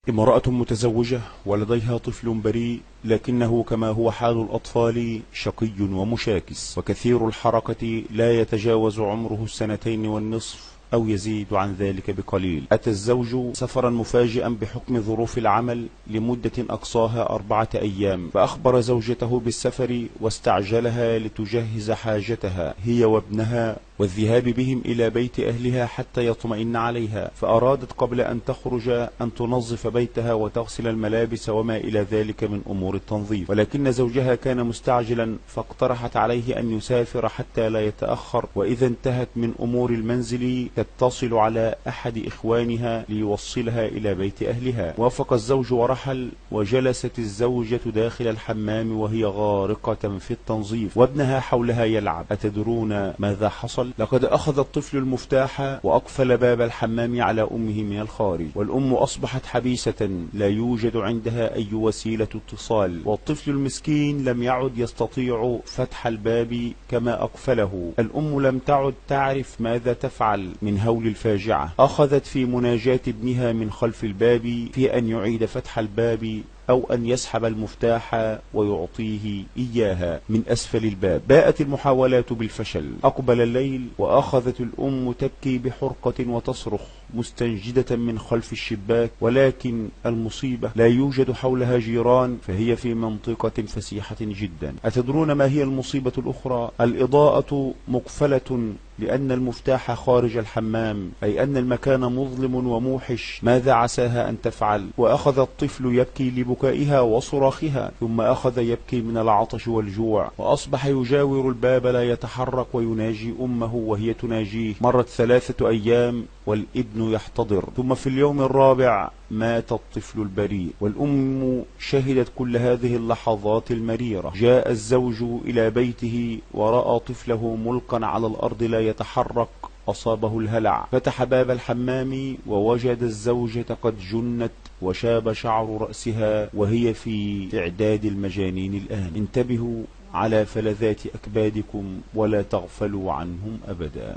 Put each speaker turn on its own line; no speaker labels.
امرأة متزوجة ولديها طفل بريء، لكنه كما هو حال الأطفال شقي ومشاكس وكثير الحركة، لا يتجاوز عمره 2.5 أو يزيد عن ذلك بقليل. أتى الزوج سفرا مفاجئا بحكم ظروف العمل لمدة أقصاها 4 أيام، فأخبر زوجته بالسفر واستعجلها لتجهز حاجتها هي وابنها والذهاب بهم إلى بيت أهلها حتى يطمئن عليها، فأرادت قبل أن تخرج أن تنظف بيتها وتغسل الملابس وما إلى ذلك من أمور التنظيف، ولكن زوجها كان مستعجلا فاقترحت عليه أن يسافر حتى لا يتأخر، وإذا انتهت من أمور المنزل تتصل على أحد إخوانها ليوصلها إلى بيت أهلها. وافق الزوج ورحل، وجلست الزوجة داخل الحمام وهي غارقة في التنظيف وابنها حولها يلعب. أتدرون ماذا حصل؟ لقد أخذ الطفل المفتاح وأقفل باب الحمام على أمه من الخارج، والأم أصبحت حبيسة لا يوجد عندها أي وسيلة اتصال، والطفل المسكين لم يعد يستطيع فتح الباب كما أقفله. الأم لم تعد تعرف ماذا تفعل من هول الفاجعة. أخذت في مناجاة ابنها من خلف الباب في أن يعيد فتح الباب أو أن يسحب المفتاح ويعطيه إياها من أسفل الباب. باءت المحاولات بالفشل. أقبل الليل وأخذت الأم تبكي بحرقة وتصرخ مستنجدة من خلف الشباك، ولكن المصيبة لا يوجد حولها جيران، فهي في منطقة فسيحة جدا. أتدرون ما هي المصيبة الأخرى؟ الإضاءة مقفلة لأن المفتاح خارج الحمام، أي أن المكان مظلم وموحش. ماذا عساها أن تفعل؟ وأخذ الطفل يبكي لبكائها وصراخها، ثم أخذ يبكي من العطش والجوع، وأصبح يجاور الباب لا يتحرك ويناجي أمه وهي تناجيه. مرت 3 أيام والابن يحتضر، ثم في اليوم الرابع مات الطفل البريء، والأم شهدت كل هذه اللحظات المريرة. جاء الزوج إلى بيته ورأى طفله ملقا على الأرض لا يتحرك، أصابه الهلع. فتح باب الحمام ووجد الزوجة قد جنت وشاب شعر رأسها وهي في إعداد المجانين الآن. انتبهوا على فلذات أكبادكم ولا تغفلوا عنهم أبدا.